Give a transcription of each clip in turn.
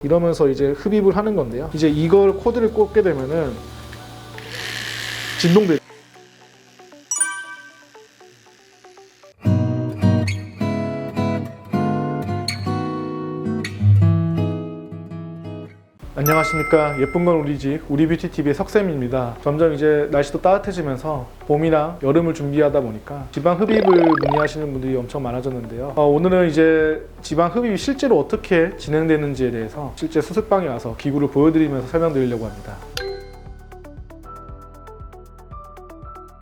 이러면서 이제 흡입을 하는 건데요. 이제 이걸 코드를 꽂게 되면은 진동되죠. 안녕하십니까. 예쁜 건 우리 집 우리뷰티TV의 석쌤입니다. 점점 이제 날씨도 따뜻해지면서 봄이나 여름을 준비하다 보니까 지방 흡입을 문의하시는 분들이 엄청 많아졌는데요. 오늘은 이제 지방 흡입이 실제로 어떻게 진행되는지에 대해서 실제 수술방에 와서 기구를 보여드리면서 설명드리려고 합니다.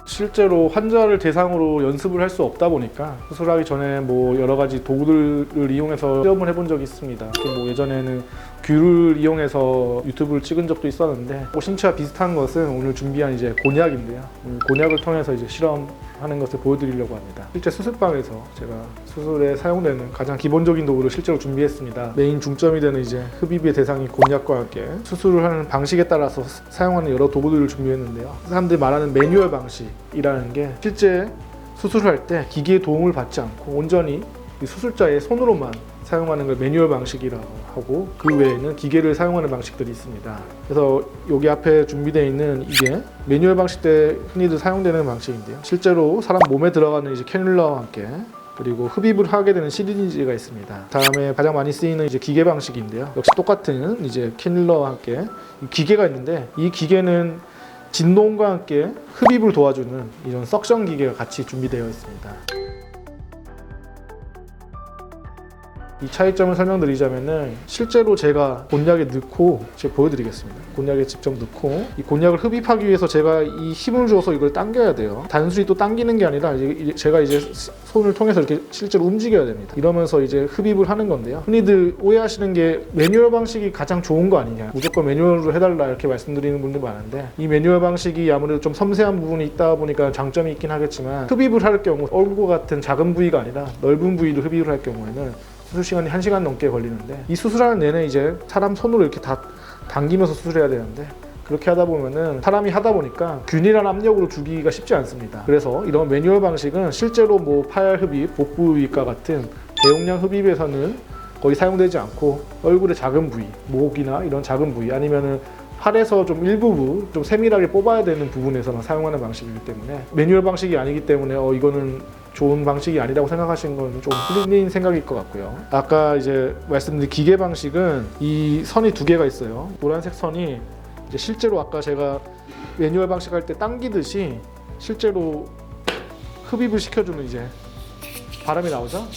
실제로 환자를 대상으로 연습을 할 수 없다 보니까 수술하기 전에 뭐 여러 가지 도구들을 이용해서 시험을 해본 적이 있습니다. 뭐 예전에는 귤을 이용해서 유튜브를 찍은 적도 있었는데 신체와 비슷한 것은 오늘 준비한 이제 곤약인데요. 곤약을 통해서 이제 실험하는 것을 보여드리려고 합니다. 실제 수술방에서 제가 수술에 사용되는 가장 기본적인 도구를 실제로 준비했습니다. 메인 중점이 되는 이제 흡입의 대상인 곤약과 함께 수술을 하는 방식에 따라서 사용하는 여러 도구들을 준비했는데요. 사람들이 말하는 매뉴얼 방식이라는 게 실제 수술을 할 때 기기의 도움을 받지 않고 온전히 이 수술자의 손으로만 사용하는 걸 매뉴얼 방식이라고 하고, 그 외에는 기계를 사용하는 방식들이 있습니다. 그래서 여기 앞에 준비되어 있는 이게 매뉴얼 방식 때 흔히들 사용되는 방식인데요. 실제로 사람 몸에 들어가는 이제 캐뉼라와 함께 그리고 흡입을 하게 되는 시리ଞ୍지가 있습니다. 다음에 가장 많이 쓰이는 이제 기계 방식인데요. 역시 똑같은 이제 캐뉼라와 함께 기계가 있는데, 이 기계는 진동과 함께 흡입을 도와주는 이런 석션 기계가 같이 준비되어 있습니다. 이 차이점을 설명드리자면은 실제로 제가 곤약에 넣고 제가 보여드리겠습니다. 곤약에 직접 넣고 이 곤약을 흡입하기 위해서 제가 이 힘을 줘서 이걸 당겨야 돼요. 단순히 또 당기는 게 아니라 제가 이제 손을 통해서 이렇게 실제로 움직여야 됩니다. 이러면서 이제 흡입을 하는 건데요. 흔히들 오해하시는 게 매뉴얼 방식이 가장 좋은 거 아니냐, 무조건 매뉴얼로 해달라 이렇게 말씀드리는 분들 많은데, 이 매뉴얼 방식이 아무래도 좀 섬세한 부분이 있다 보니까 장점이 있긴 하겠지만, 흡입을 할 경우 얼굴과 같은 작은 부위가 아니라 넓은 부위로 흡입을 할 경우에는 수술 시간이 1시간 넘게 걸리는데, 이 수술하는 내내 이제 사람 손으로 이렇게 다 당기면서 수술해야 되는데, 그렇게 하다 보면은 사람이 하다 보니까 균일한 압력으로 주기가 쉽지 않습니다. 그래서 이런 매뉴얼 방식은 실제로 뭐 파열 흡입, 복부위과 같은 대용량 흡입에서는 거의 사용되지 않고, 얼굴의 작은 부위, 목이나 이런 작은 부위, 아니면은 팔에서 좀 일부분 좀 세밀하게 뽑아야 되는 부분에서만 사용하는 방식이기 때문에, 매뉴얼 방식이 아니기 때문에 이거는 좋은 방식이 아니라고 생각하시는 건 좀 틀린 생각일 것 같고요. 아까 이제 말씀드린 기계 방식은 이 선이 두 개가 있어요. 노란색 선이 이제 실제로 아까 제가 매뉴얼 방식 할 때 당기듯이 실제로 흡입을 시켜주는 이제 바람이 나오죠?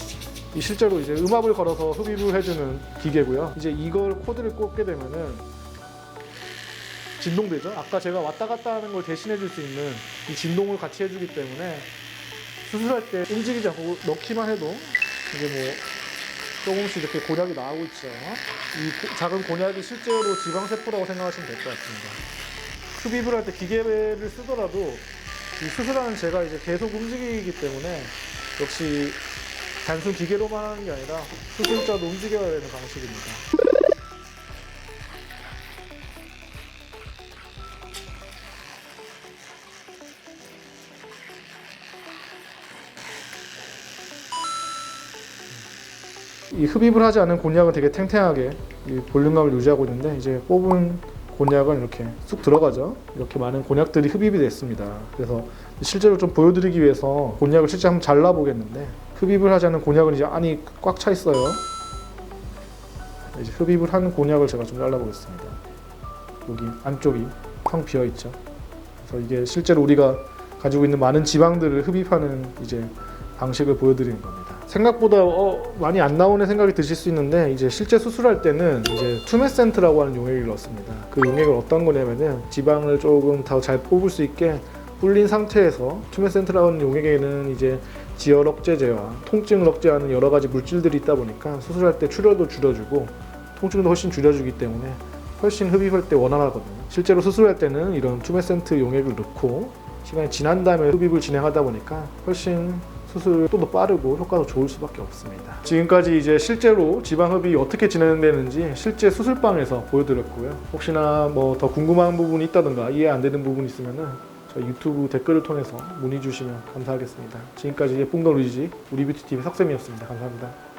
이 실제로 이제 음압을 걸어서 흡입을 해주는 기계고요. 이제 이걸 코드를 꽂게 되면은 진동되죠? 아까 제가 왔다 갔다 하는 걸 대신해 줄 수 있는 이 진동을 같이 해주기 때문에 수술할 때 움직이지 않고 넣기만 해도 이제 뭐 조금씩 이렇게 곤약이 나오고 있죠. 이 작은 곤약이 실제로 지방세포라고 생각하시면 될 것 같습니다. 흡입을 할 때 기계를 쓰더라도 이 수술하는 제가 이제 계속 움직이기 때문에 역시 단순 기계로만 하는 게 아니라 수술자도 움직여야 되는 방식입니다. 이 흡입을 하지 않은 곤약은 되게 탱탱하게 이 볼륨감을 유지하고 있는데, 이제 뽑은 곤약은 이렇게 쑥 들어가죠. 이렇게 많은 곤약들이 흡입이 됐습니다. 그래서 실제로 좀 보여드리기 위해서 곤약을 실제 한번 잘라 보겠는데, 흡입을 하지 않은 곤약은 이제 안이 꽉 차 있어요. 이제 흡입을 한 곤약을 제가 좀 잘라 보겠습니다. 여기 안쪽이 텅 비어 있죠. 그래서 이게 실제로 우리가 가지고 있는 많은 지방들을 흡입하는 이제 방식을 보여드리는 겁니다. 생각보다 많이 안 나오는 생각이 드실 수 있는데, 이제 실제 수술할 때는 이제 투메센트라고 하는 용액을 넣습니다. 그 용액은 어떤 거냐면은 지방을 조금 더 잘 뽑을 수 있게 불린 상태에서, 투메센트라고 하는 용액에는 이제 지혈 억제제와 통증을 억제하는 여러 가지 물질들이 있다 보니까 수술할 때 출혈도 줄여주고 통증도 훨씬 줄여주기 때문에 훨씬 흡입할 때 원활하거든요. 실제로 수술할 때는 이런 투메센트 용액을 넣고 시간이 지난 다음에 흡입을 진행하다 보니까 훨씬 수술도 더 빠르고 효과도 좋을 수밖에 없습니다. 지금까지 이제 실제로 지방 흡입이 어떻게 진행되는지 실제 수술방에서 보여드렸고요. 혹시나 뭐 더 궁금한 부분이 있다든가 이해 안 되는 부분이 있으면은 저희 유튜브 댓글을 통해서 문의 주시면 감사하겠습니다. 지금까지 예쁜 걸 우리 집 우리뷰티TV 석쌤이었습니다. 감사합니다.